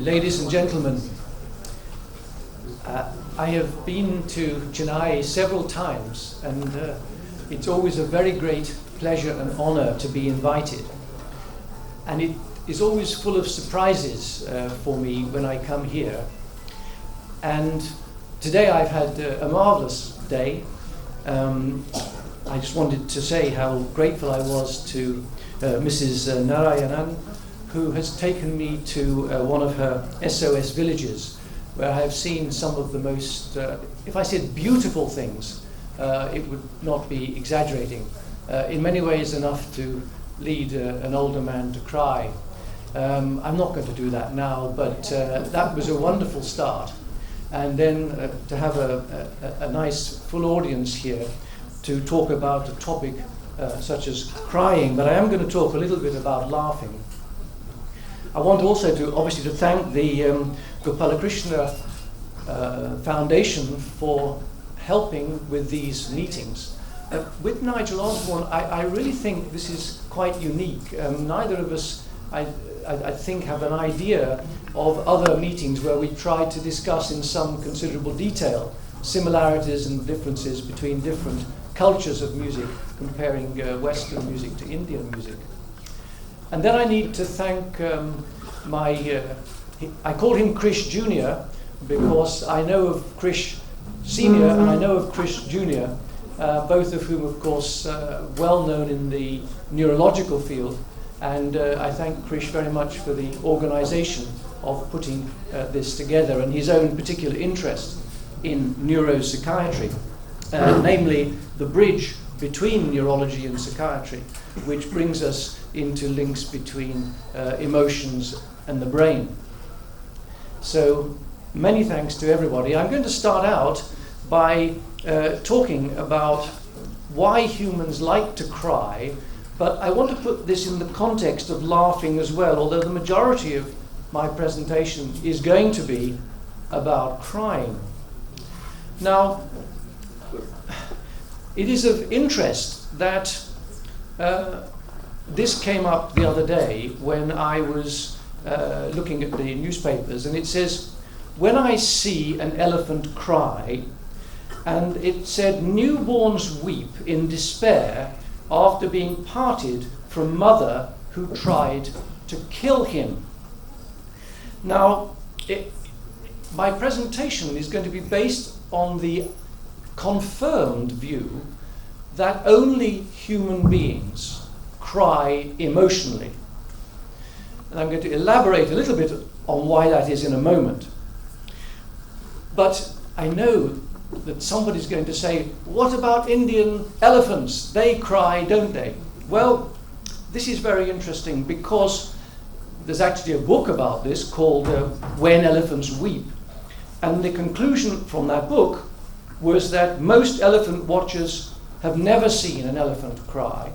Ladies and gentlemen, I have been to Chennai several times, and it's always a very great pleasure and honor to be invited. And it is always full of surprises for me when I come here. And today I've had a marvelous day. I just wanted to say how grateful I was to Mrs. Narayanan, who has taken me to one of her SOS villages, where I have seen some of the most, if I said beautiful things, it would not be exaggerating. In many ways enough to lead an older man to cry. I'm not going to do that now, but that was a wonderful start. And then to have a nice full audience here to talk about a topic such as crying, but I am going to talk a little bit about laughing. I want also to obviously to thank the Gopalakrishna Foundation for helping with these meetings. With Nigel Osborne, I really think this is quite unique. Neither of us, I think, have an idea of other meetings where we try to discuss in some considerable detail similarities and differences between different cultures of music, comparing Western music to Indian music. And then I need to thank I call him Krish Jr. because I know of Krish Sr. and I know of Krish Jr., both of whom, of course, well known in the neurological field. And I thank Krish very much for the organization of putting this together and his own particular interest in neuropsychiatry, namely the bridge between neurology and psychiatry, which brings us into links between emotions and the brain. So many thanks to everybody. I'm going to start out by talking about why humans like to cry, but I want to put this in the context of laughing as well, although the majority of my presentation is going to be about crying. Now, it is of interest that this came up the other day when I was looking at the newspapers, and it says, when I see an elephant cry, and it said, newborns weep in despair after being parted from mother who tried to kill him. Now, my presentation is going to be based on the confirmed view that only human beings cry emotionally. And I'm going to elaborate a little bit on why that is in a moment. But I know that somebody's going to say, what about Indian elephants? They cry, don't they? Well, this is very interesting because there's actually a book about this called When Elephants Weep. And the conclusion from that book was that most elephant watchers have never seen an elephant cry,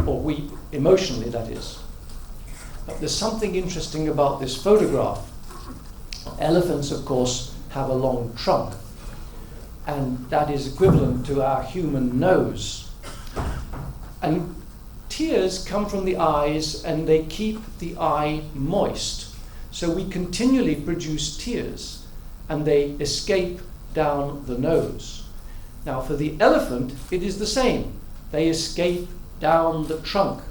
or weep emotionally, that is. But there's something interesting about this photograph. Elephants, of course, have a long trunk, and that is equivalent to our human nose. And tears come from the eyes, and they keep the eye moist. So we continually produce tears, and they escape down the nose. Now, for the elephant, it is the same. They escape down the trunk.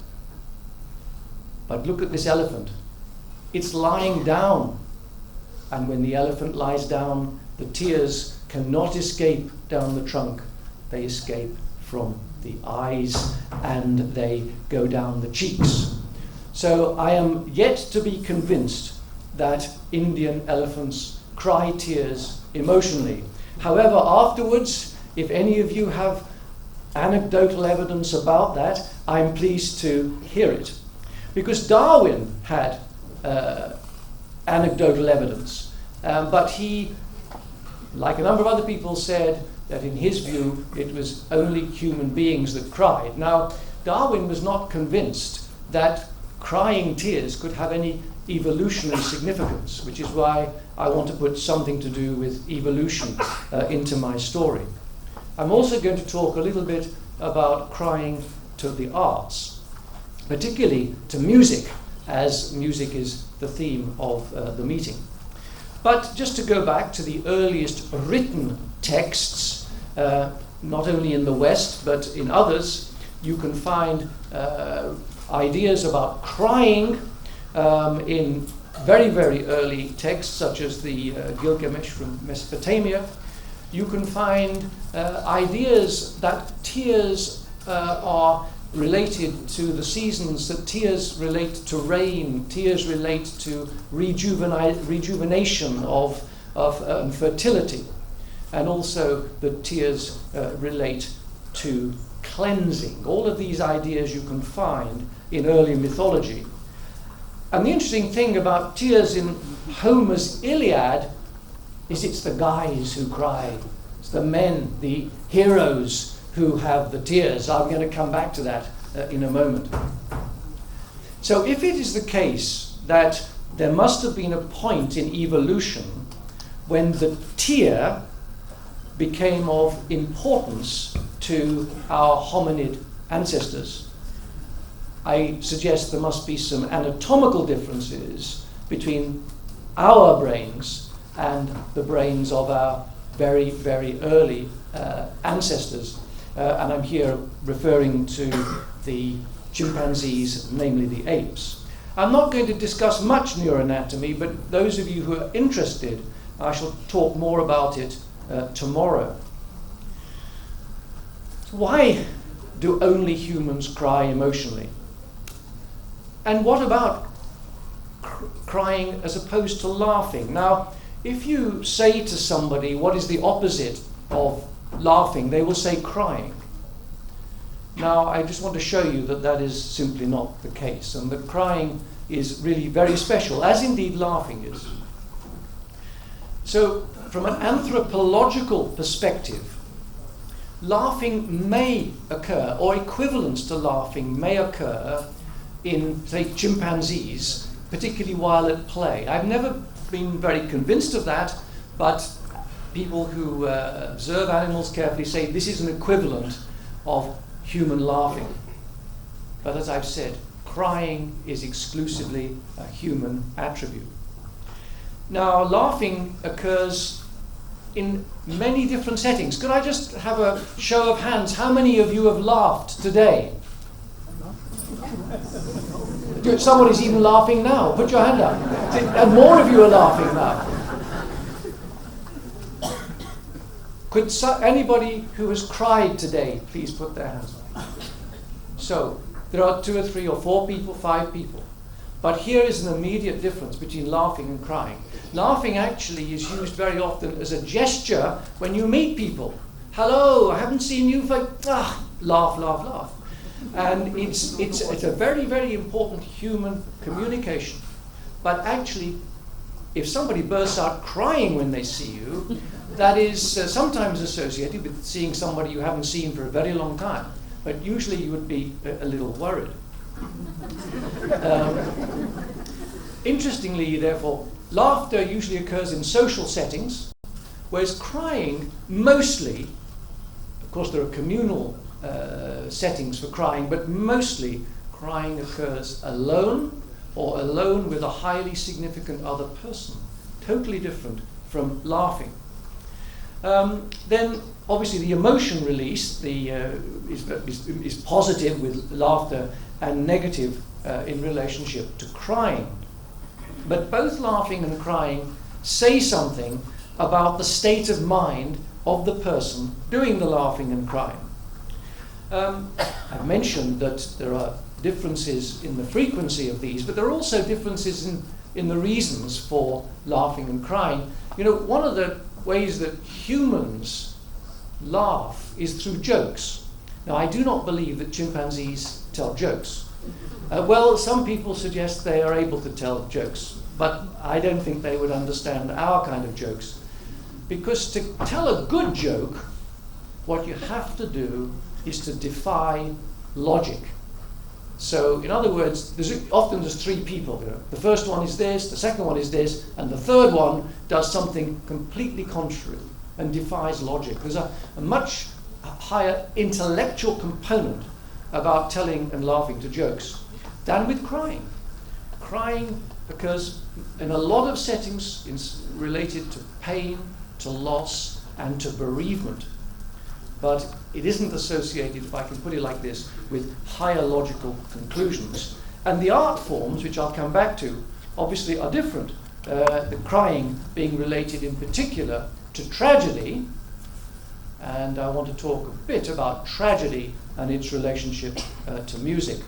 But look at this elephant. It's lying down. And when the elephant lies down, the tears cannot escape down the trunk. They escape from the eyes and they go down the cheeks. So I am yet to be convinced that Indian elephants cry tears emotionally. However, afterwards, if any of you have anecdotal evidence about that, I'm pleased to hear it. Because Darwin had anecdotal evidence, but he, like a number of other people, said that in his view it was only human beings that cried. Now, Darwin was not convinced that crying tears could have any evolutionary significance, which is why I want to put something to do with evolution into my story. I'm also going to talk a little bit about crying to the arts, particularly to music, as music is the theme of the meeting. But just to go back to the earliest written texts, not only in the West but in others, you can find ideas about crying in very, very early texts, such as the Gilgamesh from Mesopotamia. You can find ideas that tears are related to the seasons, that tears relate to rain, tears relate to rejuvenation of fertility, and also that tears relate to cleansing. All of these ideas you can find in early mythology. And the interesting thing about tears in Homer's Iliad is it's the guys who cry. It's the men, the heroes, who have the tears. I'm going to come back to that in a moment. So if it is the case that there must have been a point in evolution when the tear became of importance to our hominid ancestors, I suggest there must be some anatomical differences between our brains and the brains of our very, very early ancestors. And I'm here referring to the chimpanzees, namely the apes. I'm not going to discuss much neuroanatomy, but those of you who are interested, I shall talk more about it tomorrow. So why do only humans cry emotionally? And what about crying as opposed to laughing? Now, if you say to somebody, what is the opposite of laughing, they will say crying. Now, I just want to show you that that is simply not the case, and that crying is really very special, as indeed laughing is. So, from an anthropological perspective, laughing may occur, or equivalence to laughing may occur in, say, chimpanzees, particularly while at play. I've never been very convinced of that, but people who observe animals carefully say this is an equivalent of human laughing. But as I've said, crying is exclusively a human attribute. Now, laughing occurs in many different settings. Could I just have a show of hands? How many of you have laughed today? Somebody's even laughing now. Put your hand up. And more of you are laughing now. Could anybody who has cried today please put their hands up? So, there are 2 or 3 or 4 people, 5 people. But here is an immediate difference between laughing and crying. Laughing actually is used very often as a gesture when you meet people. Hello, I haven't seen you for... laugh, laugh, laugh. And it's a very, very important human communication. But actually, if somebody bursts out crying when they see you, that is sometimes associated with seeing somebody you haven't seen for a very long time. But usually you would be a little worried. Interestingly, therefore, laughter usually occurs in social settings, whereas crying mostly, of course there are communal settings for crying, but mostly crying occurs alone or alone with a highly significant other person. Totally different from laughing. Then obviously the emotion release is positive with laughter and negative in relationship to crying. But both laughing and crying say something about the state of mind of the person doing the laughing and crying. I've mentioned that there are differences in the frequency of these, but there are also differences in the reasons for laughing and crying. You know, one of the ways that humans laugh is through jokes. Now, I do not believe that chimpanzees tell jokes. Well, some people suggest they are able to tell jokes, but I don't think they would understand our kind of jokes. Because to tell a good joke, what you have to do is to defy logic. So, in other words, often there's 3 people. You know. The first one is this, the second one is this, and the third one does something completely contrary and defies logic. There's a much higher intellectual component about telling and laughing to jokes than with crying. Crying because in a lot of settings it's related to pain, to loss, and to bereavement. But it isn't associated, if I can put it like this, with higher logical conclusions. And the art forms, which I'll come back to, obviously are different. The crying being related in particular to tragedy, and I want to talk a bit about tragedy and its relationship to music.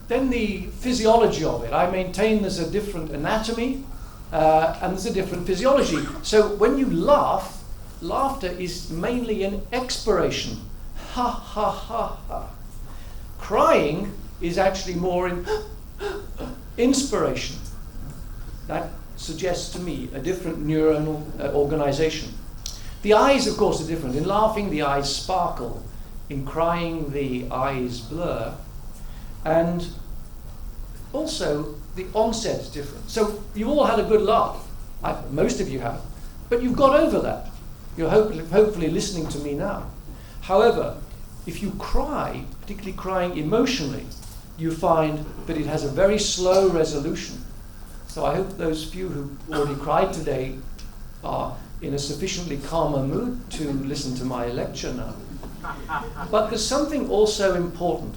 Then the physiology of it. I maintain there's a different anatomy and there's a different physiology. So when you laugh, laughter is mainly an expiration. Ha, ha, ha, ha. Crying is actually more in inspiration. That suggests to me a different neuronal organization. The eyes, of course, are different. In laughing, the eyes sparkle. In crying, the eyes blur. And also, the onset is different. So you all had a good laugh. Most of you have. But you've got over that. You're hopefully listening to me now. However, if you cry, particularly crying emotionally, you find that it has a very slow resolution. So I hope those few who already cried today are in a sufficiently calmer mood to listen to my lecture now. But there's something also important.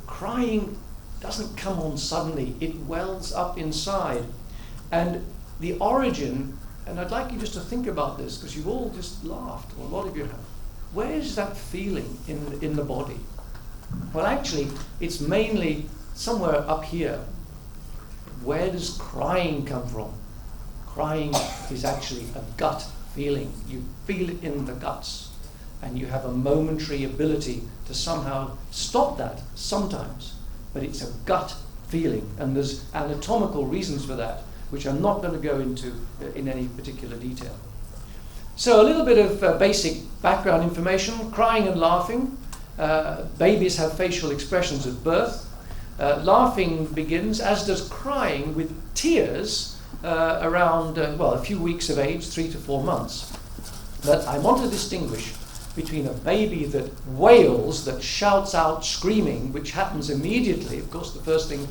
Crying doesn't come on suddenly. It wells up inside. And the origin, and I'd like you just to think about this, because you've all just laughed, or a lot of you have. Where is that feeling in the body? Well, actually, it's mainly somewhere up here. Where does crying come from? Crying is actually a gut feeling. You feel it in the guts, and you have a momentary ability to somehow stop that sometimes, but it's a gut feeling, and there's anatomical reasons for that, which I'm not going to go into in any particular detail. So a little bit of basic background information. Crying and laughing. Babies have facial expressions at birth. Laughing begins, as does crying, with tears around, a few weeks of age, 3 to 4 months. But I want to distinguish between a baby that wails, that shouts out screaming, which happens immediately. Of course, the first thing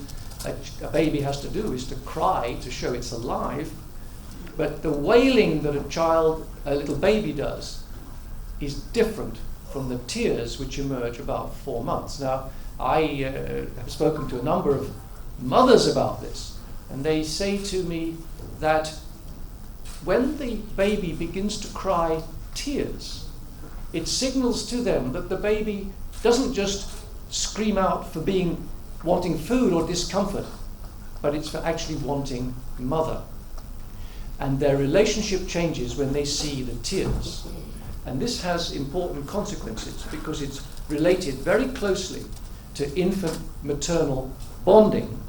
a baby has to do is to cry to show it's alive. But the wailing that a little baby does is different from the tears which emerge about 4 months. Now, I have spoken to a number of mothers about this, and they say to me that when the baby begins to cry tears, it signals to them that the baby doesn't just scream out for wanting food or discomfort, but it's for actually wanting mother. And their relationship changes when they see the tears. And this has important consequences because it's related very closely to infant-maternal bonding.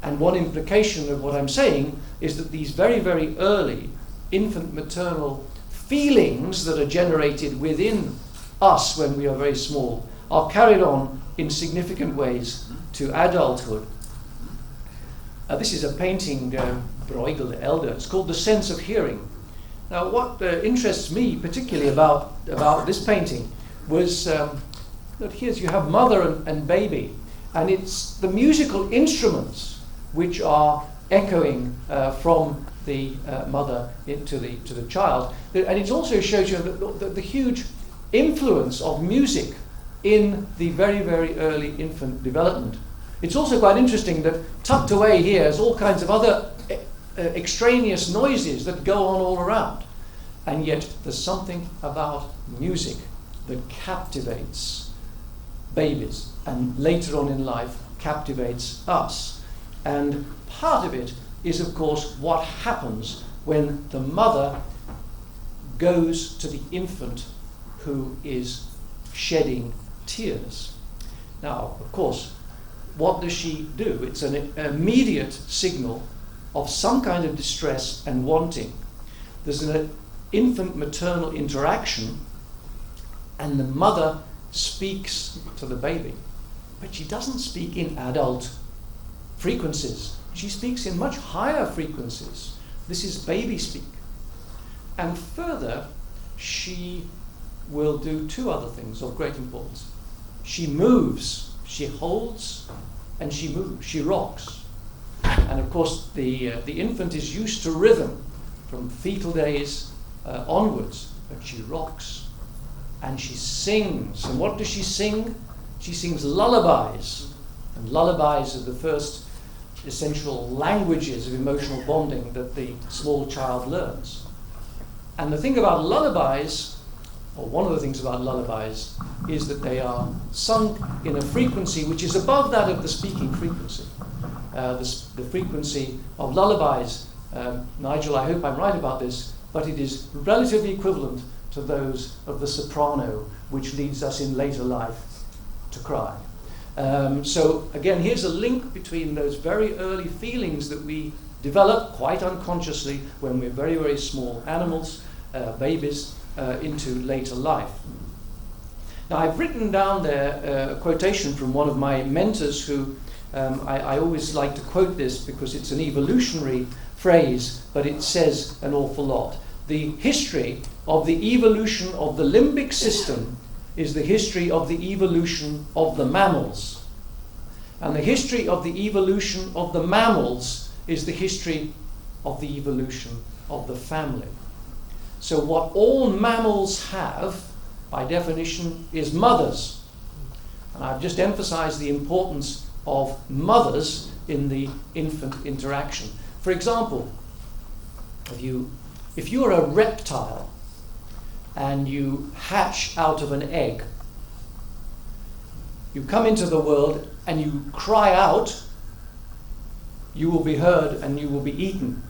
And one implication of what I'm saying is that these very, very early infant-maternal feelings that are generated within us when we are very small are carried on in significant ways to adulthood. This is a painting, Bruegel the Elder. It's called The Sense of Hearing. Now, what interests me particularly about this painting was that you have mother and baby, and it's the musical instruments which are echoing from the mother into the child. And it also shows you the huge influence of music in the very, very early infant development. It's also quite interesting that tucked away here is all kinds of other extraneous noises that go on all around. And yet there's something about music that captivates babies and later on in life captivates us. And part of it is, of course, what happens when the mother goes to the infant who is shedding tears. Now, of course, what does she do? It's an immediate signal of some kind of distress and wanting. There's an infant-maternal interaction, and the mother speaks to the baby. But she doesn't speak in adult frequencies. She speaks in much higher frequencies. This is baby speak. And further, she will do two other things of great importance. She moves, she holds, and she moves, she rocks. And of course, the infant is used to rhythm from fetal days onwards, but she rocks and she sings. And what does she sing? She sings lullabies. And lullabies are the first essential languages of emotional bonding that the small child learns. And the thing about lullabies, or one of the things about lullabies, is that they are sung in a frequency which is above that of the speaking frequency. The frequency of lullabies, Nigel, I hope I'm right about this, but it is relatively equivalent to those of the soprano, which leads us in later life to cry. So again, here's a link between those very early feelings that we develop quite unconsciously when we're very, very small animals, babies, into later life. Now, I've written down there a quotation from one of my mentors who I always like to quote this because it's an evolutionary phrase, but it says an awful lot. The history of the evolution of the limbic system is the history of the evolution of the mammals. And the history of the evolution of the mammals is the history of the evolution of the family. So what all mammals have, by definition, is mothers. And I've just emphasized the importance of mothers in the infant interaction. For example, if you are a reptile and you hatch out of an egg, you come into the world and you cry out, you will be heard and you will be eaten.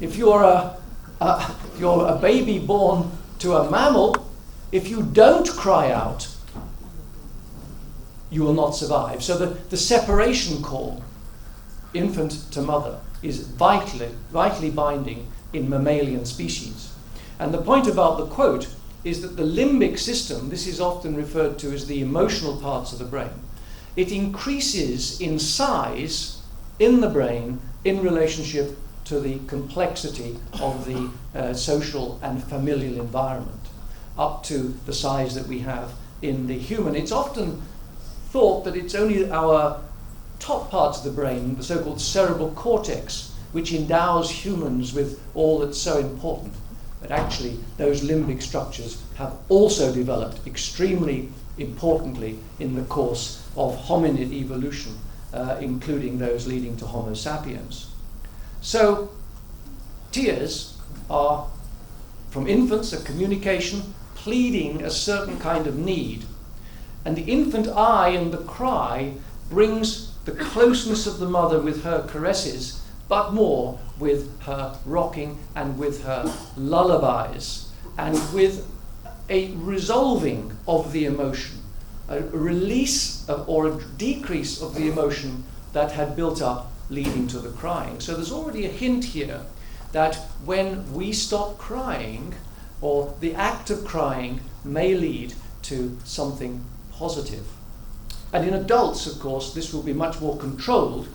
If you're a baby born to a mammal, if you don't cry out, you will not survive. So the separation call, infant to mother, is vitally binding in mammalian species. And the point about the quote is that the limbic system, this is often referred to as the emotional parts of the brain, it increases in size in the brain in relationship to the complexity of the social and familial environment, up to the size that we have in the human. It's often thought that it's only our top parts of the brain, the so-called cerebral cortex, which endows humans with all that's so important. But actually, those limbic structures have also developed extremely importantly in the course of hominid evolution, including those leading to Homo sapiens. So, tears are, from infants, a communication pleading a certain kind of need. And the infant eye and the cry brings the closeness of the mother with her caresses, but more with her rocking and with her lullabies, and with a resolving of the emotion, a release or a decrease of the emotion that had built up leading to the crying. So there's already a hint here that when we stop crying, or the act of crying may lead to something positive. And in adults, of course, this will be much more controlled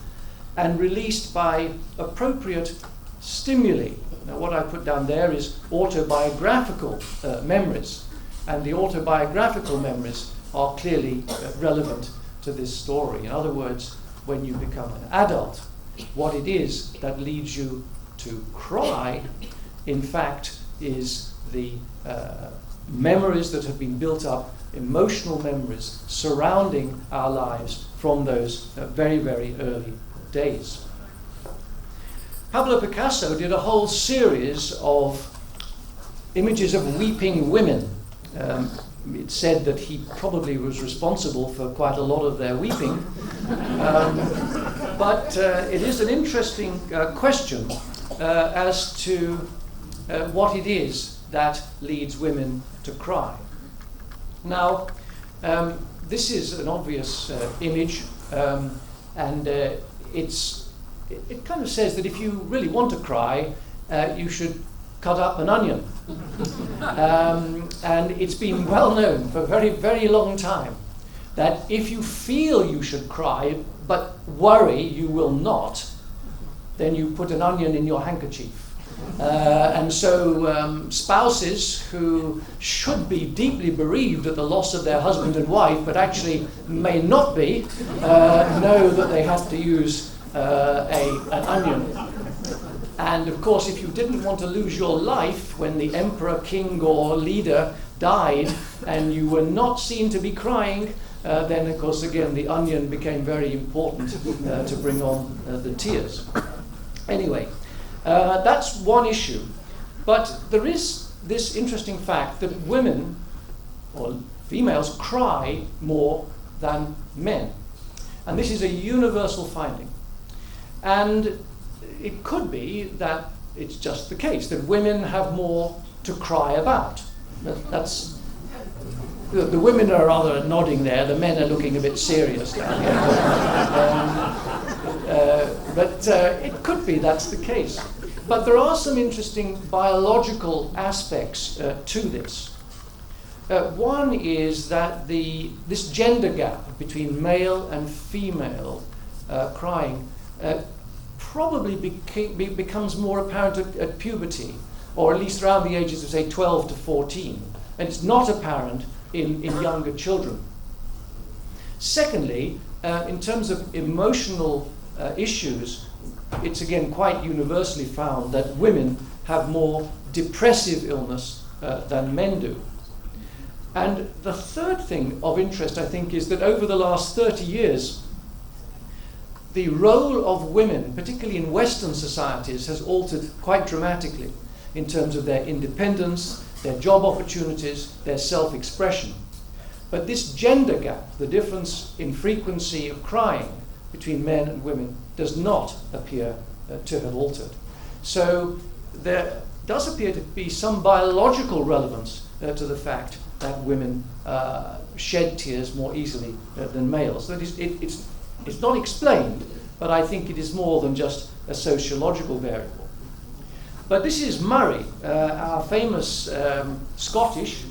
and released by appropriate stimuli. Now, what I put down there is autobiographical memories, and the autobiographical memories are clearly relevant to this story. In other words, when you become an adult, what it is that leads you to cry, in fact, is the memories that have been built up, emotional memories surrounding our lives from those very, very early days. Pablo Picasso did a whole series of images of weeping women. It's said that he probably was responsible for quite a lot of their weeping. But it is an interesting question as to what it is that leads women to cry. Now, this is an obvious image, and it kind of says that if you really want to cry, you should cut up an onion. And it's been well known for a very, very long time that if you feel you should cry, but worry you will not, then you put an onion in your handkerchief. And so spouses who should be deeply bereaved at the loss of their husband and wife, but actually may not be, know that they have to use an onion. And of course, if you didn't want to lose your life when the emperor, king, or leader died, and you were not seen to be crying, then of course again the onion became very important to bring on the tears. Anyway, that's one issue. But there is this interesting fact that women, or females, cry more than men. And this is a universal finding. And it could be that it's just the case, that women have more to cry about. That's the women are rather nodding there, the men are looking a bit serious down here. But it could be that's the case. But there are some interesting biological aspects to this. One is that this gender gap between male and female crying probably becomes more apparent at puberty, or at least around the ages of, say, 12 to 14. And it's not apparent in younger children. Secondly, in terms of emotional issues, it's again quite universally found that women have more depressive illness than men do. And the third thing of interest, I think, is that over the last 30 years, the role of women, particularly in Western societies, has altered quite dramatically in terms of their independence, their job opportunities, their self-expression. But this gender gap, the difference in frequency of crying between men and women, does not appear to have altered. So there does appear to be some biological relevance to the fact that women shed tears more easily than males. So it's not explained, but I think it is more than just a sociological variable. But this is Murray, our famous Scottish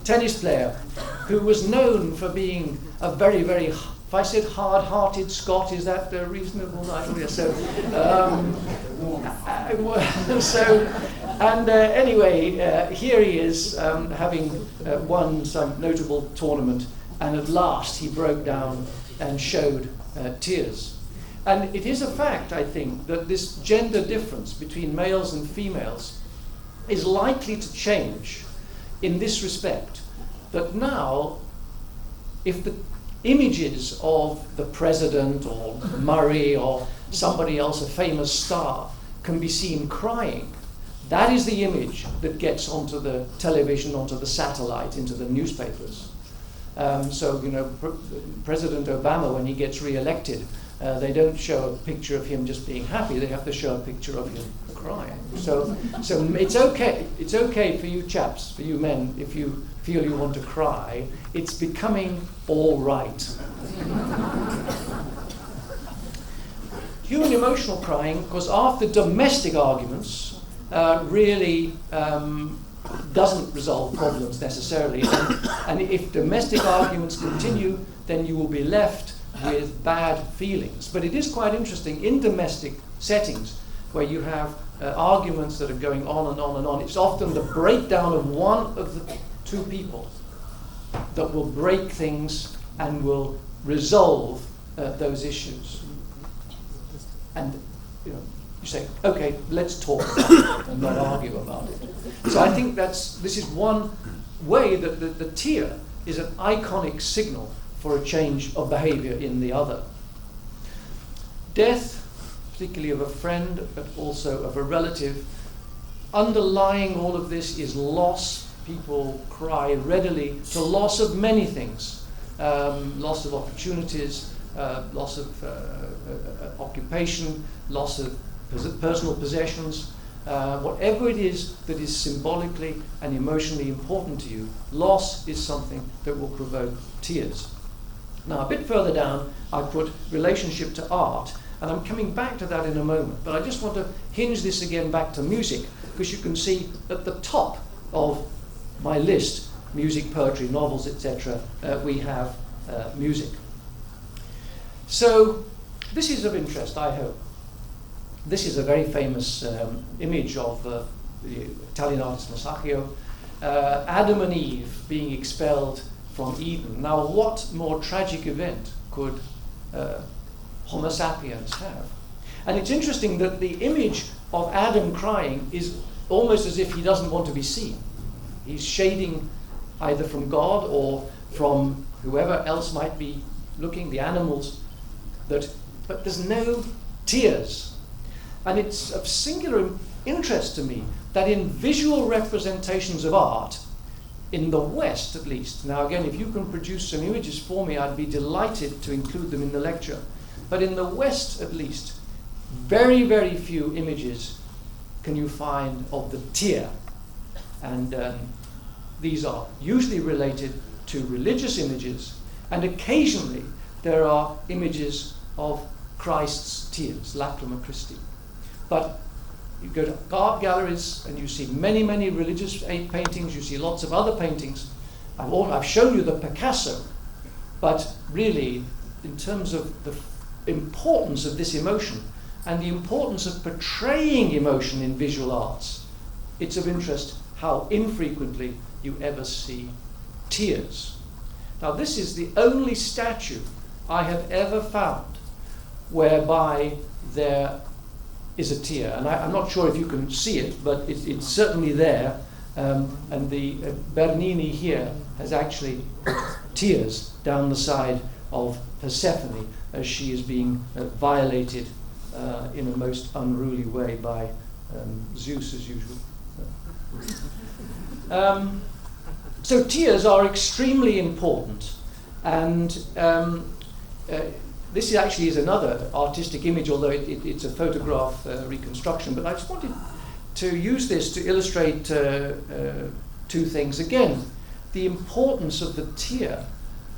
tennis player, who was known for being a very, very, if I said hard-hearted Scot, is that reasonable? Anyway, here he is having won some notable tournament, and at last he broke down and showed tears. And it is a fact, I think, that this gender difference between males and females is likely to change in this respect, that now, if the images of the president or Murray or somebody else, a famous star, can be seen crying, that is the image that gets onto the television, onto the satellite, into the newspapers. President Obama, when he gets re-elected, they don't show a picture of him just being happy, they have to show a picture of him crying. So it's okay for you chaps, for you men, if you feel you want to cry. It's becoming all right. Human emotional crying, because after domestic arguments, really doesn't resolve problems necessarily. And if domestic arguments continue, then you will be left with bad feelings. But it is quite interesting, in domestic settings, where you have arguments that are going on and on and on, it's often the breakdown of one of the two people that will break things and will resolve those issues. And you say, okay, let's talk about it and not argue about it. So I think this is one way that the tear is an iconic signal for a change of behavior in the other. Death, particularly of a friend, but also of a relative, underlying all of this is loss. People cry readily to loss of many things. Loss of opportunities, loss of occupation, loss of personal possessions. Whatever it is that is symbolically and emotionally important to you, loss is something that will provoke tears. Now, a bit further down, I put relationship to art, and I'm coming back to that in a moment. But I just want to hinge this again back to music, because you can see at the top of my list, music, poetry, novels, etc., we have music. So this is of interest, I hope. This is a very famous image of the Italian artist Masaccio, Adam and Eve being expelled from Eden. Now, what more tragic event could Homo sapiens have. And it's interesting that the image of Adam crying is almost as if he doesn't want to be seen. He's shading either from God or from whoever else might be looking, the animals, but there's no tears. And it's of singular interest to me that in visual representations of art, in the West at least, now again, if you can produce some images for me, I'd be delighted to include them in the lecture, but in the West at least, very, very few images can you find of the tear. And these are usually related to religious images, and occasionally there are images of Christ's tears, lacrima Christi. But you go to art galleries and you see many, many religious paintings, you see lots of other paintings. I've shown you the Picasso, but really, in terms of the importance of this emotion and the importance of portraying emotion in visual arts, it's of interest how infrequently you ever see tears. Now, this is the only statue I have ever found whereby there is a tear. And I'm not sure if you can see it, but it's certainly there. And the Bernini here has actually put tears down the side of Persephone as she is being violated in a most unruly way by Zeus, as usual. So tears are extremely important, and this actually is another artistic image, although it's a photograph reconstruction. But I just wanted to use this to illustrate two things. Again, the importance of the tear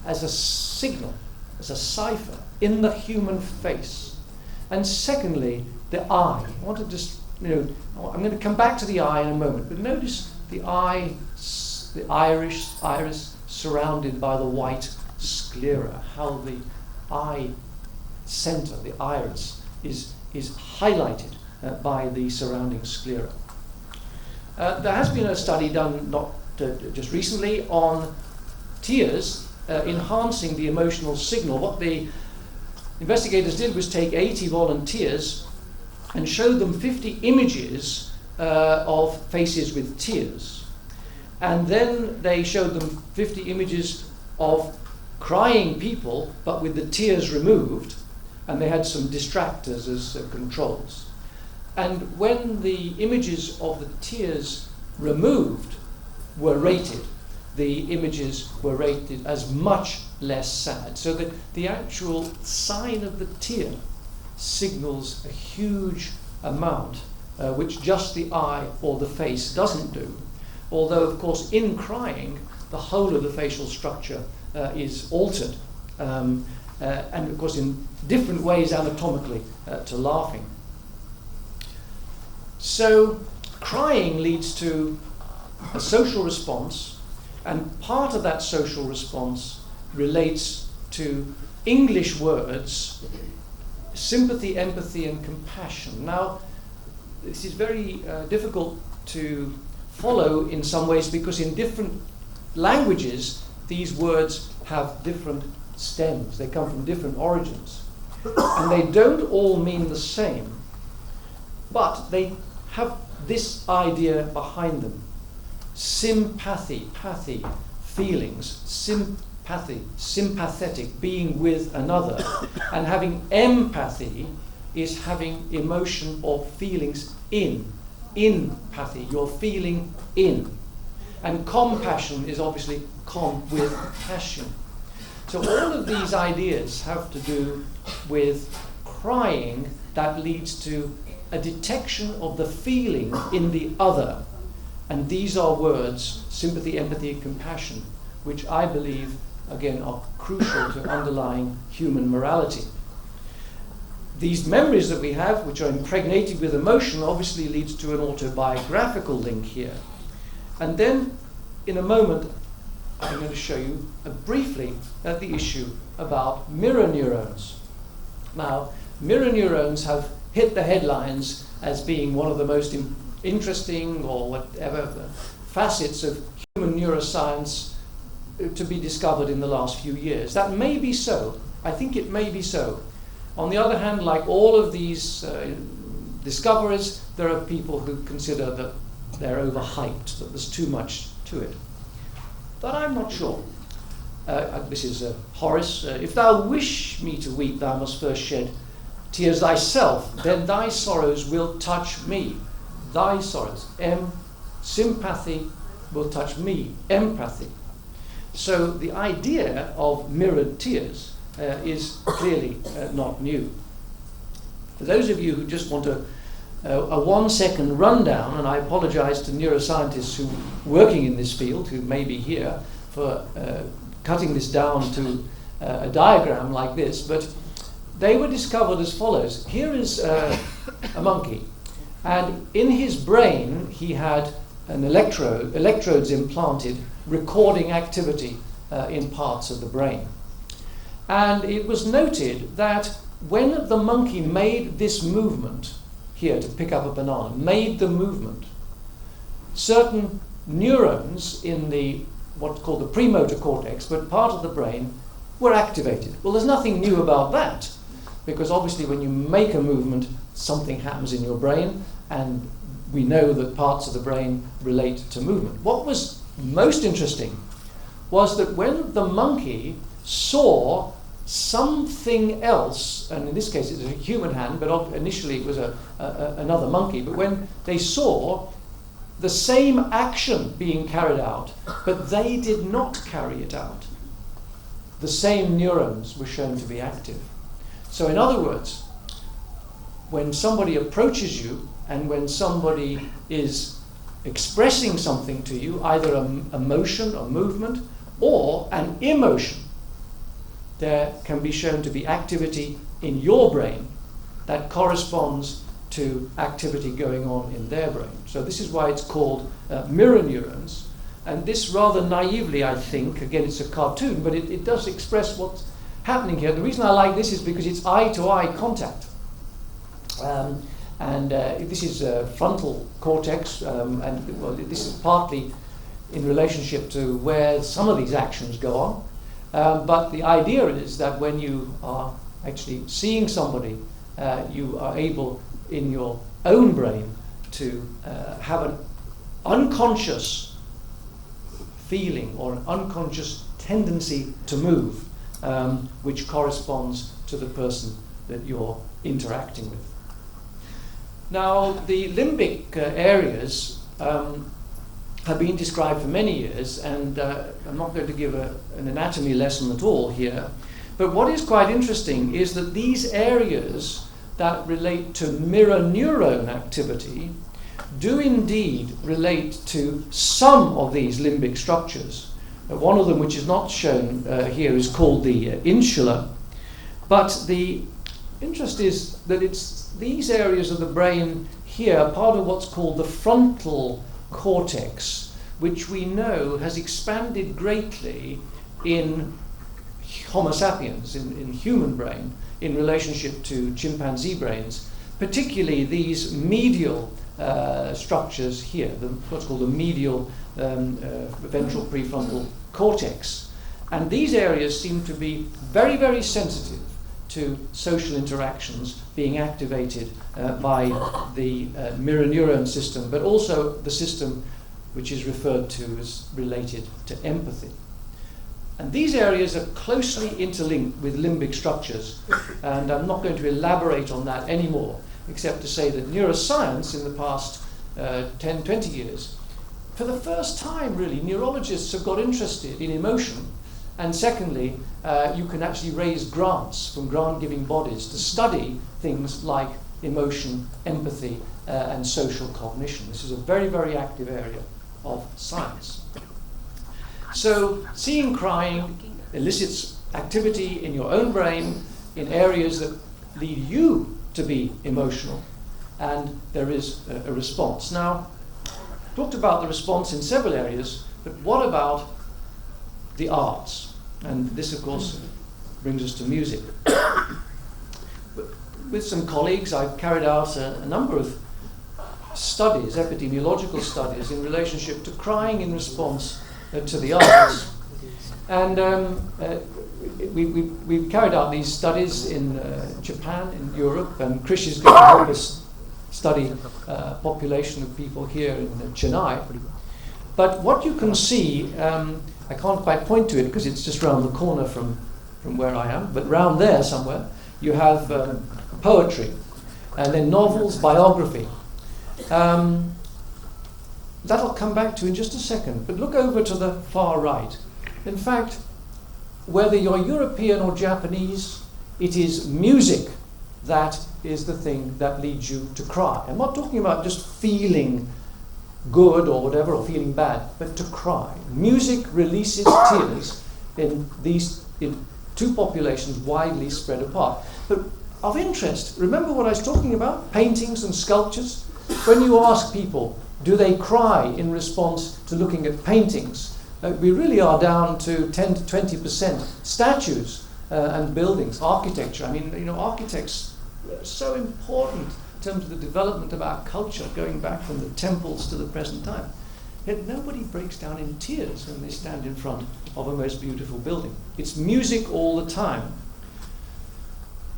as a signal, as a cipher in the human face. And secondly, the eye. I want to just, I'm going to come back to the eye in a moment, but notice the eye, the iris surrounded by the white sclera, how the eye center, the iris, is highlighted by the surrounding sclera. There has been a study done not just recently on tears enhancing the emotional signal. What the investigators did was take 80 volunteers and showed them 50 images of faces with tears. And then they showed them 50 images of crying people, but with the tears removed, and they had some distractors as controls. And when the images of the tears removed were rated, the images were rated as much less sad. So that the actual sign of the tear signals a huge amount, which just the eye or the face doesn't do. Although, of course, in crying, the whole of the facial structure is altered, and of course in different ways anatomically to laughing. So crying leads to a social response, and part of that social response relates to English words, sympathy, empathy, and compassion. Now, this is very difficult to follow in some ways, because in different languages these words have different stems. They come from different origins. And they don't all mean the same, but they have this idea behind them. Sympathy, pathy, feelings, sympathy, sympathetic, being with another. And having empathy is having emotion or feelings in pathy, you're feeling in. And compassion is obviously with passion. So all of these ideas have to do with crying that leads to a detection of the feeling in the other. And these are words, sympathy, empathy, and compassion, which I believe, again, are crucial to underlying human morality. These memories that we have, which are impregnated with emotion, obviously leads to an autobiographical link here. And then, in a moment, I'm going to show you briefly the issue about mirror neurons. Now, mirror neurons have hit the headlines as being one of the most interesting or whatever facets of human neuroscience to be discovered in the last few years. That may be so. I think it may be so. On the other hand, like all of these discoveries, there are people who consider that they're overhyped, that there's too much to it. But I'm not sure. This is Horace. If thou wish me to weep, thou must first shed tears thyself, then thy sorrows will touch me. Thy sorrows. Sympathy will touch me. Empathy. So the idea of mirrored tears is clearly not new. For those of you who just want a 1-second rundown, and I apologize to neuroscientists who are working in this field, who may be here, for cutting this down to a diagram like this, but they were discovered as follows. Here is a monkey, and in his brain he had an electrodes implanted, recording activity in parts of the brain. And it was noted that when the monkey made this movement here to pick up a banana, made the movement, certain neurons in the what's called the premotor cortex, but part of the brain, were activated. Well, there's nothing new about that, because obviously when you make a movement, something happens in your brain, and we know that parts of the brain relate to movement. What was most interesting was that when the monkey saw something else, and in this case it was a human hand, but initially it was another monkey, but when they saw the same action being carried out, but they did not carry it out, the same neurons were shown to be active. So in other words, when somebody approaches you and when somebody is expressing something to you, either a motion, a movement, or an emotion, there can be shown to be activity in your brain that corresponds to activity going on in their brain. So this is why it's called mirror neurons. And this rather naively, I think, again it's a cartoon, but it does express what's happening here. The reason I like this is because it's eye-to-eye contact. This is frontal cortex, and well, this is partly in relationship to where some of these actions go on. But the idea is that when you are actually seeing somebody, you are able in your own brain to have an unconscious feeling or an unconscious tendency to move, which corresponds to the person that you're interacting with. Now, the limbic areas have been described for many years, and I'm not going to give an anatomy lesson at all here, but what is quite interesting is that these areas that relate to mirror neuron activity do indeed relate to some of these limbic structures. One of them, which is not shown here, is called the insula, but the interest is that it's these areas of the brain here, part of what's called the frontal cortex, which we know has expanded greatly in Homo sapiens, in human brain, in relationship to chimpanzee brains, particularly these medial structures here, what's called the medial ventral prefrontal cortex. And these areas seem to be very, very sensitive to social interactions being activated by the mirror neuron system, but also the system which is referred to as related to empathy. And these areas are closely interlinked with limbic structures, and I'm not going to elaborate on that anymore, except to say that neuroscience in the past 10, 20 years, for the first time really, neurologists have got interested in emotion. And secondly, you can actually raise grants from grant-giving bodies to study things like emotion, empathy, and social cognition. This is a very, very active area of science. So, seeing crying elicits activity in your own brain in areas that lead you to be emotional, and there is a response. Now, I talked about the response in several areas, but what about the arts? And this, of course, brings us to music. With some colleagues, I've carried out a number of studies, epidemiological studies, in relationship to crying in response to the arts. And we carried out these studies in Japan, in Europe, and Krish is going to help us study population of people here in Chennai. But what you can see, I can't quite point to it because it's just round the corner from where I am, but round there somewhere, you have poetry, and then novels, biography. That'll come back to in just a second, but look over to the far right. In fact, whether you're European or Japanese, it is music that is the thing that leads you to cry. I'm not talking about just feeling good or whatever, or feeling bad, but to cry. Music releases tears in two populations widely spread apart. But of interest, remember what I was talking about? Paintings and sculptures? When you ask people, do they cry in response to looking at paintings? We really are down to 10 to 20%. Statues and buildings, architecture. I mean, architects are so important in terms of the development of our culture, going back from the temples to the present time. Yet nobody breaks down in tears when they stand in front of a most beautiful building. It's music all the time.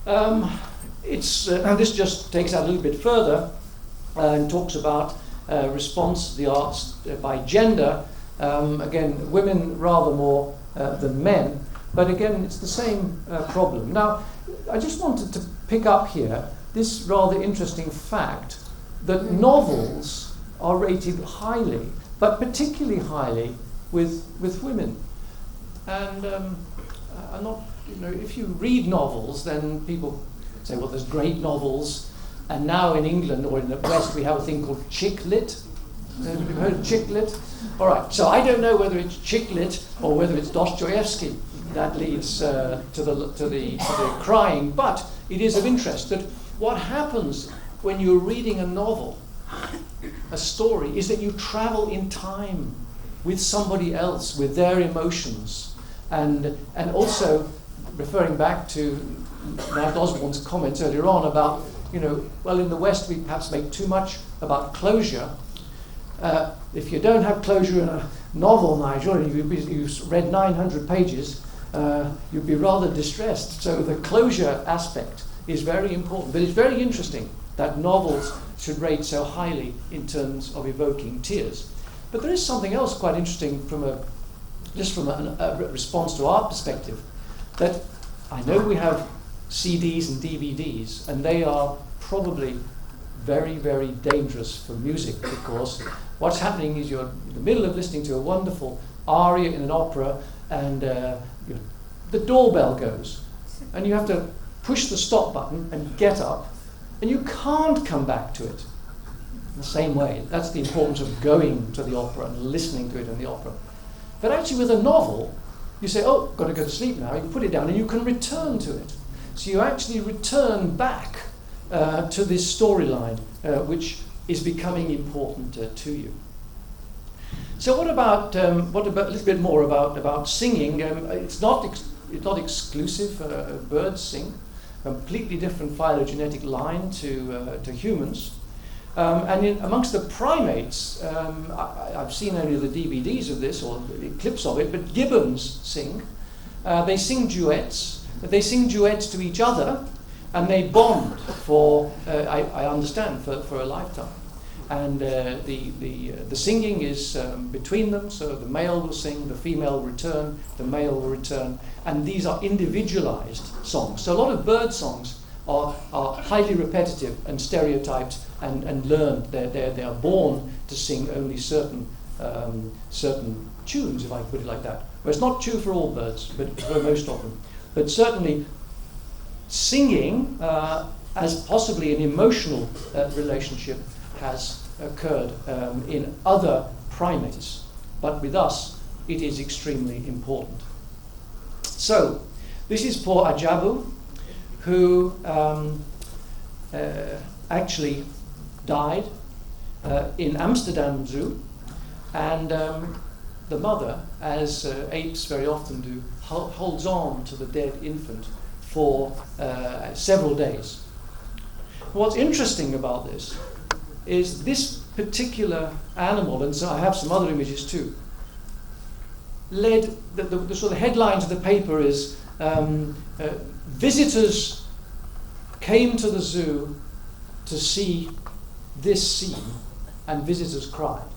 And this just takes out a little bit further and talks about response to the arts by gender. Again, women rather more than men, but again, it's the same problem. Now, I just wanted to pick up here this rather interesting fact that novels are rated highly, but particularly highly with women. And I'm not, if you read novels, then people say, well, there's great novels. And now in England or in the West, we have a thing called chick lit. Have you heard of chick lit? All right, so I don't know whether it's chick lit or whether it's Dostoevsky that leads to the crying, but it is of interest that what happens when you're reading a novel, a story, is that you travel in time with somebody else, with their emotions, and also referring back to Matt Osborne's comments earlier on about, well, in the West we perhaps make too much about closure. If you don't have closure in a novel, Nigel, and you've read 900 pages, you'd be rather distressed. So the closure aspect is very important. But it's very interesting that novels should rate so highly in terms of evoking tears. But there is something else quite interesting from a response to our perspective, that I know we have CDs and DVDs, and they are probably very, very dangerous for music, because what's happening is you're in the middle of listening to a wonderful aria in an opera, and the doorbell goes, and you have to push the stop button and get up, and you can't come back to it. In the same way, that's the importance of going to the opera and listening to it in the opera. But actually with a novel, you say, oh, got to go to sleep now, you put it down and you can return to it. So you actually return back to this storyline, which is becoming important to you. So what about a little bit more about singing? It's not exclusive. Birds sing, completely different phylogenetic line to humans. And amongst the primates, I've seen only the DVDs of this or clips of it, but gibbons sing. They sing duets. They sing duets to each other, and they bond for, I understand, for a lifetime. And the singing is between them, so the male will sing, the female will return, the male will return, and these are individualized songs. So a lot of bird songs are highly repetitive and stereotyped and learned. They are born to sing only certain tunes, if I put it like that. Well, it's not true for all birds, but for most of them. But certainly singing as possibly an emotional relationship has occurred in other primates, but with us it is extremely important. So this is poor Ajabu, who actually died in Amsterdam Zoo, and the mother, as apes very often do, holds on to the dead infant for several days. What's interesting about this is this particular animal, and so I have some other images too, led, the sort of headline to the paper is visitors came to the zoo to see this scene, and visitors cried.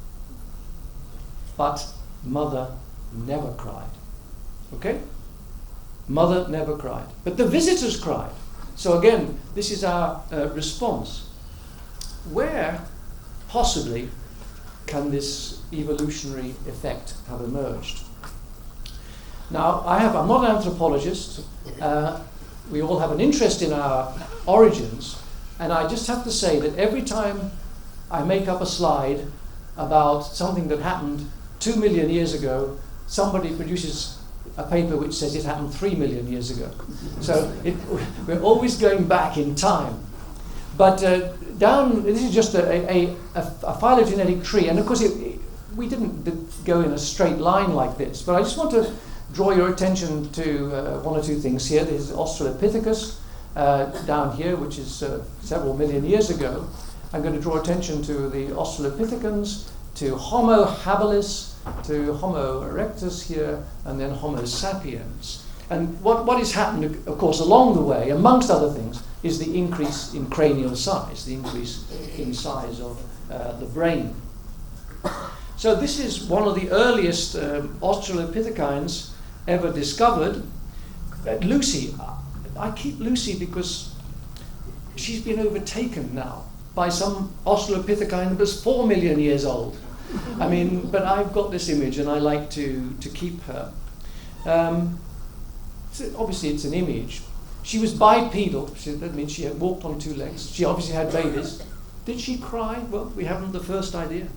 But mother never cried. Okay? Mother never cried. But the visitors cried. So again, this is our response. Where, possibly, can this evolutionary effect have emerged? Now, I'm not an anthropologist. We all have an interest in our origins, and I just have to say that every time I make up a slide about something that happened 2 million years ago, somebody produces a paper which says it happened 3 million years ago. So we're always going back in time. But this is just a phylogenetic tree, and of course we didn't go in a straight line like this, but I just want to draw your attention to one or two things here. There's Australopithecus down here, which is several million years ago. I'm going to draw attention to the Australopithecans, to Homo habilis, to Homo erectus here, and then Homo sapiens. And what has happened, of course, along the way, amongst other things, is the increase in cranial size, the increase in size of the brain. So this is one of the earliest Australopithecines ever discovered. Lucy, I keep Lucy because she's been overtaken now by some Australopithecine that was 4 million years old. I mean, but I've got this image and I like to keep her. So obviously it's an image. She was bipedal, that means she had walked on 2 legs. She obviously had babies. Did she cry? Well, we haven't the first idea.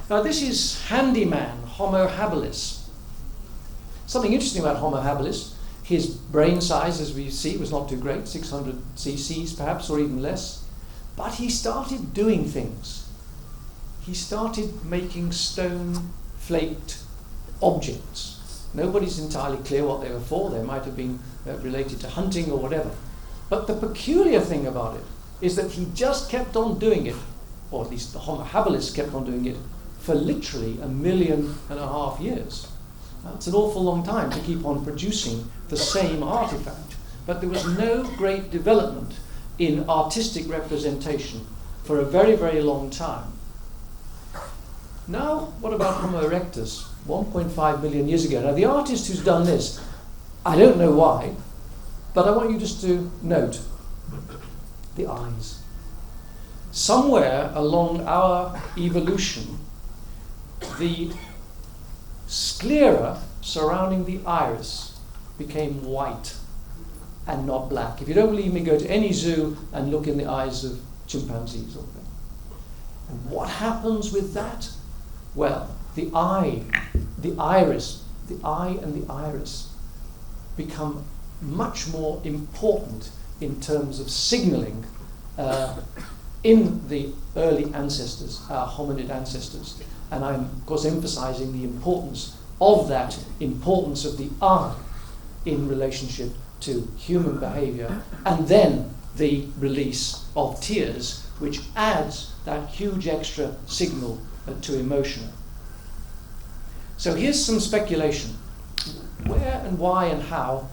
Now this is handyman, Homo habilis. Something interesting about Homo habilis, his brain size, as we see, was not too great, 600 cc's perhaps, or even less. But he started doing things. He started making stone-flaked objects. Nobody's entirely clear what they were for. They might have been related to hunting or whatever. But the peculiar thing about it is that he just kept on doing it, or at least the Homo habilis kept on doing it, for literally 1.5 million years. That's an awful long time to keep on producing the same artifact. But there was no great development in artistic representation for a very, very long time. Now, what about Homo erectus? 1.5 million years ago. Now, the artist who's done this, I don't know why, but I want you just to note the eyes. Somewhere along our evolution, the sclera surrounding the iris became white and not black. If you don't believe me, go to any zoo and look in the eyes of chimpanzees. And what happens with that? Well, the eye and the iris become much more important in terms of signaling in the early ancestors, our hominid ancestors. And I'm, of course, emphasizing the importance of that, importance of the eye in relationship to human behavior, and then the release of tears, which adds that huge extra signal to emotion. So here's some speculation. Where and why and how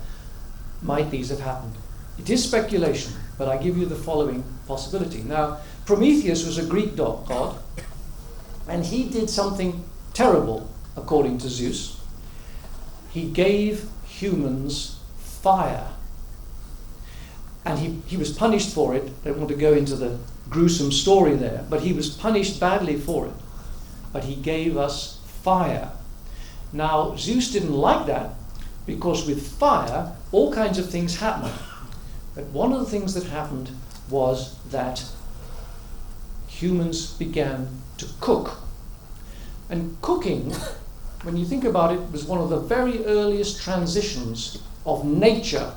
might these have happened? It is speculation, but I give you the following possibility. Now, Prometheus was a Greek god, and he did something terrible, according to Zeus. He gave humans fire. And he was punished for it. I don't want to go into the gruesome story there, but he was punished badly for it. But he gave us fire. Now, Zeus didn't like that, because with fire, all kinds of things happened. But one of the things that happened was that humans began to cook. And cooking, when you think about it, was one of the very earliest transitions of nature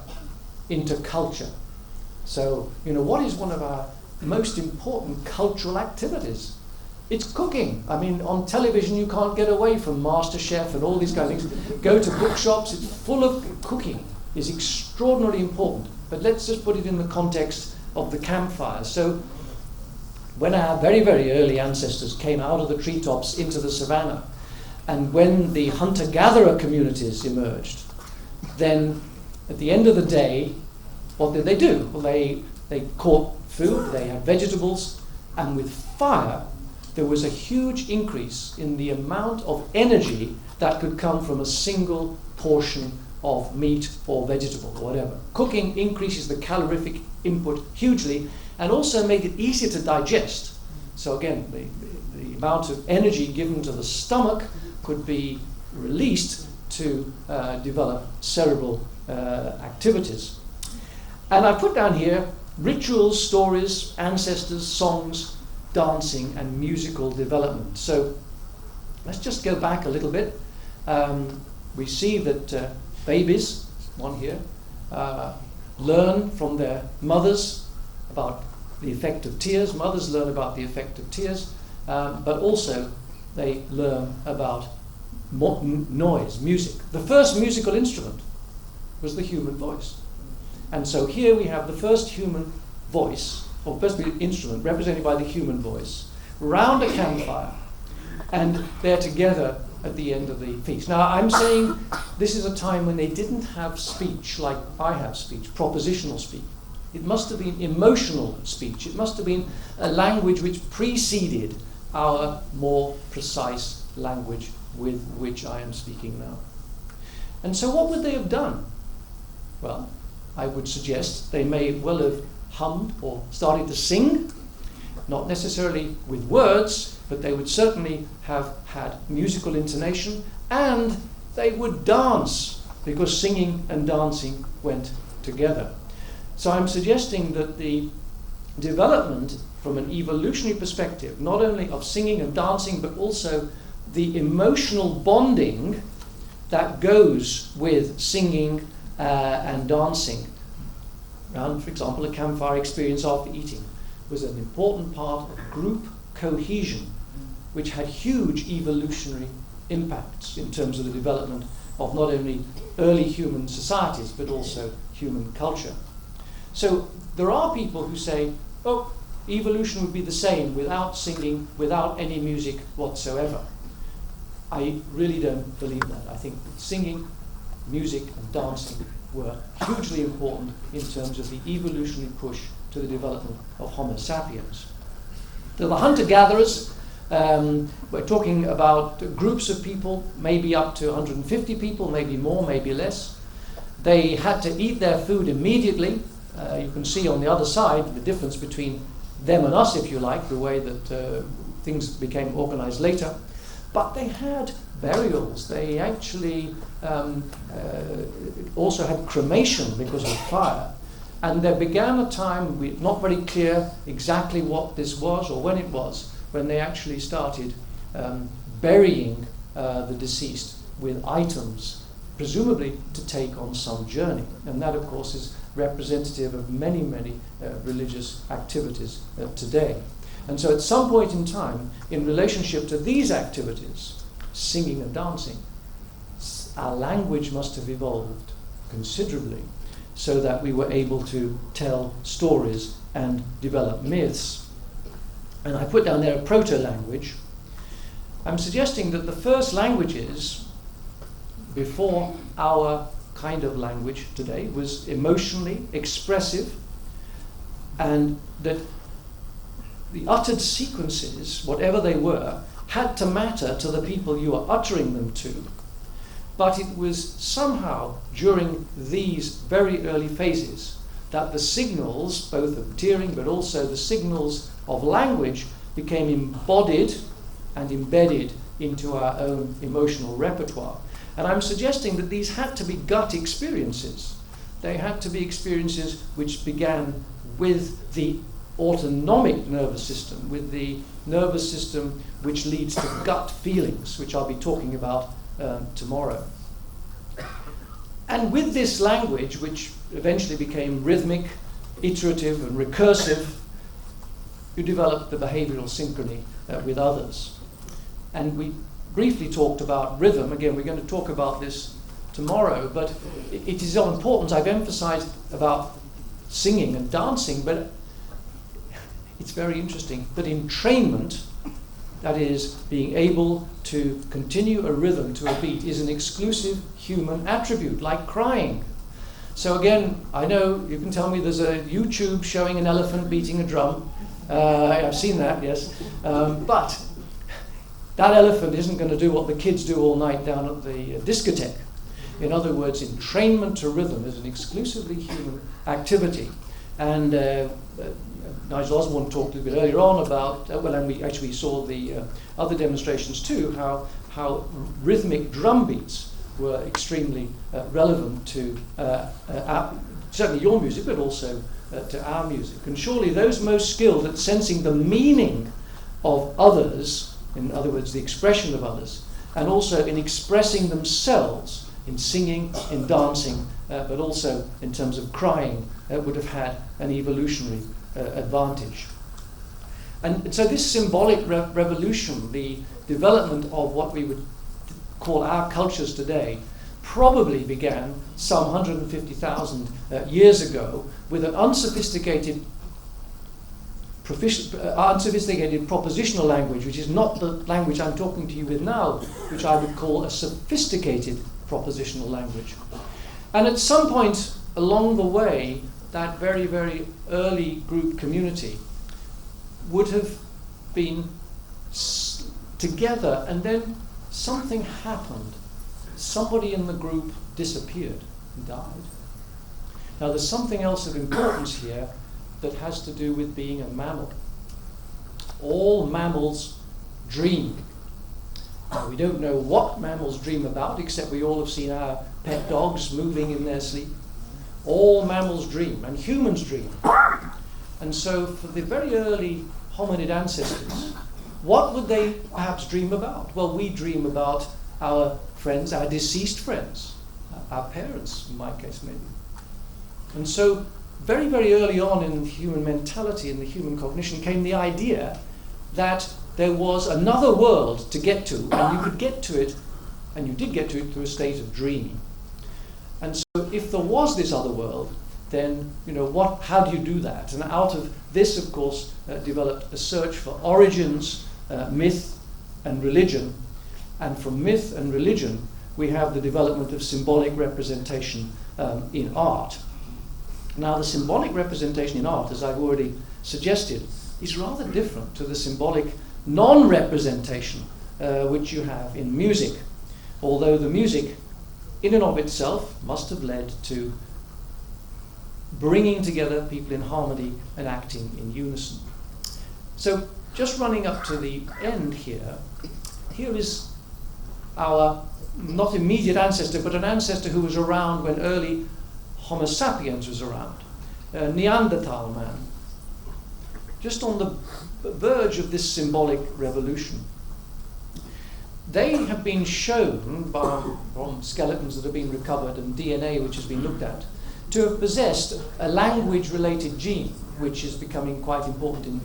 into culture. So, what is one of our most important cultural activities? It's cooking. I mean, on television you can't get away from MasterChef and all these kind of things. Go to bookshops, it's full of cooking. It's extraordinarily important. But let's just put it in the context of the campfire. So, when our very, very early ancestors came out of the treetops into the savannah, and when the hunter-gatherer communities emerged, then at the end of the day, what did they do? Well, they caught food, they had vegetables, and with fire, there was a huge increase in the amount of energy that could come from a single portion of meat or vegetable or whatever. Cooking increases the calorific input hugely and also made it easier to digest. So again, the amount of energy given to the stomach could be released to develop cerebral activities. And I put down here rituals, stories, ancestors, songs, dancing, and musical development. So let's just go back a little bit. We see that babies, one here, learn from their mothers about the effect of tears. Mothers learn about the effect of tears, but also they learn about noise, music. The first musical instrument was the human voice. And so here we have the first human voice, or first instrument represented by the human voice, round a campfire, and they're together at the end of the feast. Now I'm saying this is a time when they didn't have speech like I have speech, propositional speech. It must have been emotional speech. It must have been a language which preceded our more precise language with which I am speaking now. And so what would they have done? Well, I would suggest they may well have hummed or started to sing, not necessarily with words, but they would certainly have had musical intonation, and they would dance, because singing and dancing went together. So I'm suggesting that the development from an evolutionary perspective, not only of singing and dancing, but also the emotional bonding that goes with singing and dancing, around, for example, a campfire experience after eating, was an important part of group cohesion, which had huge evolutionary impacts in terms of the development of not only early human societies, but also human culture. So there are people who say, oh, evolution would be the same without singing, without any music whatsoever. I really don't believe that. I think that singing, music, and dancing were hugely important in terms of the evolutionary push to the development of Homo sapiens. The hunter-gatherers, we're talking about groups of people, maybe up to 150 people, maybe more, maybe less. They had to eat their food immediately. You can see on the other side the difference between them and us, if you like, the way that things became organized later. But they had burials. They actually also had cremation because of fire. And there began a time, not very clear exactly what this was or when it was, when they actually started burying the deceased with items, presumably to take on some journey. And that, of course, is representative of many, many religious activities today. And so at some point in time, in relationship to these activities, singing and dancing, our language must have evolved considerably so that we were able to tell stories and develop myths. And I put down there a proto-language. I'm suggesting that the first languages before our kind of language today was emotionally expressive, and that the uttered sequences, whatever they were, had to matter to the people you were uttering them to. But it was somehow during these very early phases that the signals, both of tearing but also the signals of language, became embodied and embedded into our own emotional repertoire. And I'm suggesting that these had to be gut experiences. They had to be experiences which began with the autonomic nervous system, with the nervous system which leads to gut feelings, which I'll be talking about tomorrow. And with this language, which eventually became rhythmic, iterative, and recursive, you develop the behavioral synchrony with others. And we briefly talked about rhythm. Again, we're going to talk about this tomorrow, but it is of importance. I've emphasized about singing and dancing, but it's very interesting that entrainment, that is, being able to continue a rhythm to a beat, is an exclusive human attribute, like crying. So again, I know you can tell me there's a YouTube showing an elephant beating a drum. I've seen that, yes. But that elephant isn't going to do what the kids do all night down at the discotheque. In other words, entrainment to rhythm is an exclusively human activity. And Nigel Osborne talked a bit earlier on about, and we actually saw the other demonstrations too, how rhythmic drum beats were extremely relevant to certainly your music, but also to our music. And surely those most skilled at sensing the meaning of others, in other words, the expression of others, and also in expressing themselves in singing, in dancing, but also in terms of crying, would have had an evolutionary advantage. And so this symbolic revolution, the development of what we would call our cultures today, probably began some 150,000 years ago with an unsophisticated propositional language, which is not the language I'm talking to you with now, which I would call a sophisticated propositional language. And at some point along the way, that very, very early group community would have been together, and then something happened. Somebody in the group disappeared and died. Now there's something else of importance here that has to do with being a mammal. All mammals dream. Now, we don't know what mammals dream about, except we all have seen our pet dogs moving in their sleep. All mammals dream, and humans dream. And so for the very early hominid ancestors, what would they perhaps dream about? Well, we dream about our friends, our deceased friends, our parents, in my case, maybe. And so very, very early on in human mentality and the human cognition came the idea that there was another world to get to, and you could get to it, and you did get to it through a state of dreaming. And so if there was this other world, then, how do you do that? And out of this, of course, developed a search for origins, myth, and religion. And from myth and religion, we have the development of symbolic representation in art. Now, the symbolic representation in art, as I've already suggested, is rather different to the symbolic non-representation which you have in music, although the music in and of itself must have led to bringing together people in harmony and acting in unison. So just running up to the end here is our not immediate ancestor, but an ancestor who was around when early Homo sapiens was around, Neanderthal man, just on the verge of this symbolic revolution. They have been shown from skeletons that have been recovered and DNA which has been looked at to have possessed a language-related gene, which is becoming quite important in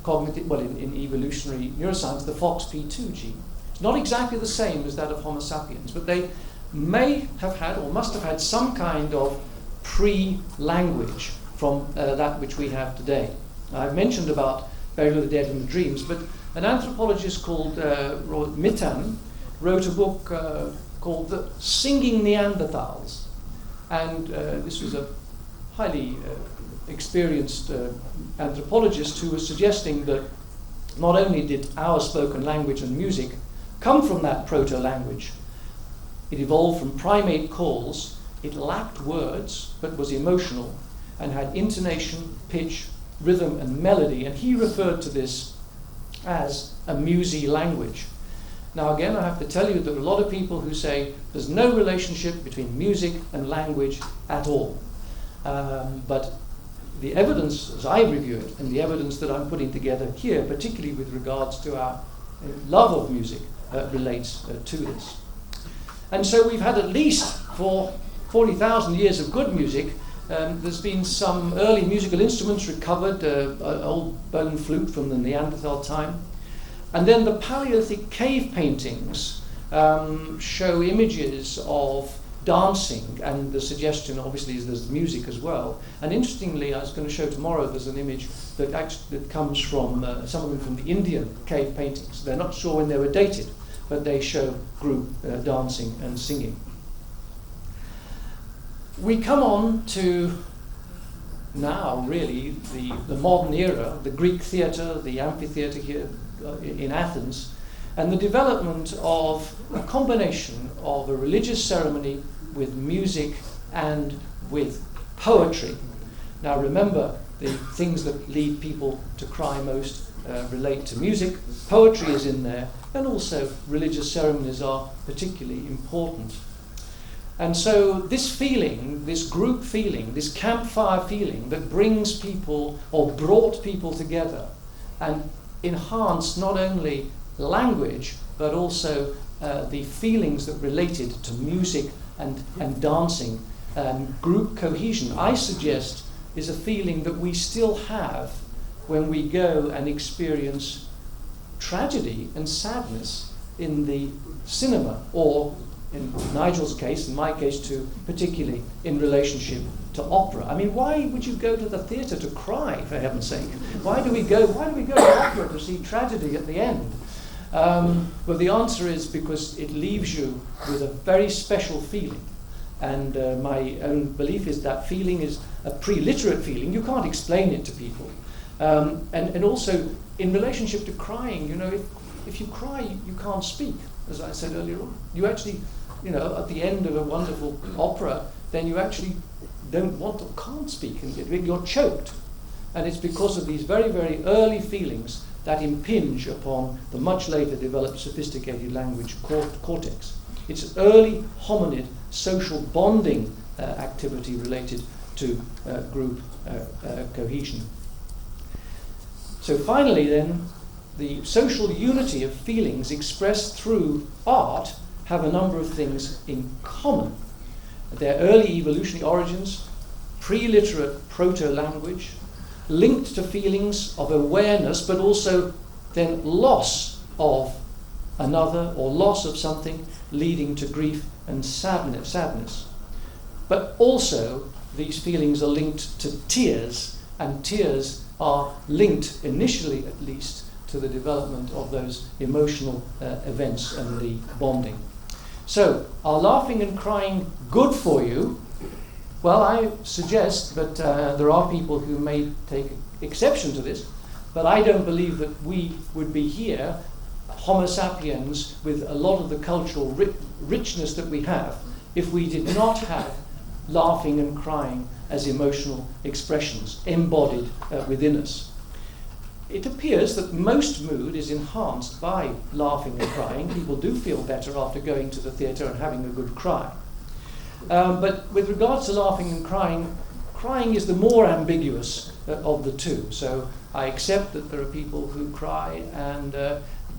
in evolutionary neuroscience, the FOXP2 gene. It's not exactly the same as that of Homo sapiens, but they may have had or must have had some kind of pre-language from that which we have today. I've mentioned about Burial of the Dead and the Dreams, but an anthropologist called Mittan wrote a book called The Singing Neanderthals. And this was a highly experienced anthropologist who was suggesting that not only did our spoken language and music come from that proto-language, it evolved from primate calls, it lacked words but was emotional and had intonation, pitch, rhythm and melody, and he referred to this as a musy language. Now again, I have to tell you that there are a lot of people who say there's no relationship between music and language at all. But the evidence, as I review it, and the evidence that I'm putting together here, particularly with regards to our love of music, relates to this. And so we've had at least for 40,000 years of good music. There's been some early musical instruments recovered, an old bone flute from the Neanderthal time. And then the Paleolithic cave paintings show images of dancing, and the suggestion obviously is there's music as well. And interestingly, I was going to show tomorrow, there's an image that comes from some of them from the Indian cave paintings. They're not sure when they were dated, but they show group dancing and singing. we come on to now really the modern era, the Greek theatre, the amphitheatre here in Athens, and the development of a combination of a religious ceremony with music and with poetry. Now remember, the things that lead people to cry most relate to music, poetry is in there, and also religious ceremonies are particularly important. And so this feeling, this group feeling, this campfire feeling that brings people or brought people together and enhanced not only language but also the feelings that related to music and dancing, group cohesion, I suggest is a feeling that we still have when we go and experience tragedy and sadness in the cinema, or in Nigel's case, in my case too, particularly in relationship to opera. I mean, why would you go to the theatre to cry, for heaven's sake? Why do we go to opera to see tragedy at the end? Well, the answer is because it leaves you with a very special feeling. And my own belief is that feeling is a pre-literate feeling. You can't explain it to people. And also, in relationship to crying, you know, if you cry, you can't speak, as I said earlier on. You actually, you know, at the end of a wonderful opera, then you actually don't want or can't speak, and you're choked. And it's because of these very, very early feelings that impinge upon the much later developed sophisticated language cortex. It's early hominid social bonding activity related to group cohesion. So finally then, the social unity of feelings expressed through art have a number of things in common. Their early evolutionary origins, pre-literate proto-language, linked to feelings of awareness, but also then loss of another or loss of something, leading to grief and sadness. But also these feelings are linked to tears, and tears are linked, initially at least, to the development of those emotional events and the bonding. So, are laughing and crying good for you? Well, I suggest that there are people who may take exception to this, but I don't believe that we would be here, Homo sapiens, with a lot of the cultural richness that we have, if we did not have laughing and crying as emotional expressions embodied within us. It appears that most mood is enhanced by laughing and crying. People do feel better after going to the theatre and having a good cry. But with regards to laughing and crying, crying is the more ambiguous of the two. So I accept that there are people who cry and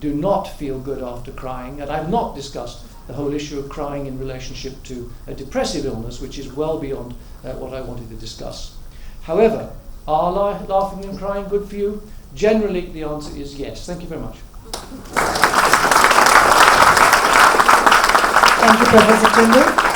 do not feel good after crying, and I've not discussed the whole issue of crying in relationship to a depressive illness, which is well beyond what I wanted to discuss. However, are laughing and crying good for you? Generally, the answer is yes. Thank you very much. Thank you, Professor Tindall.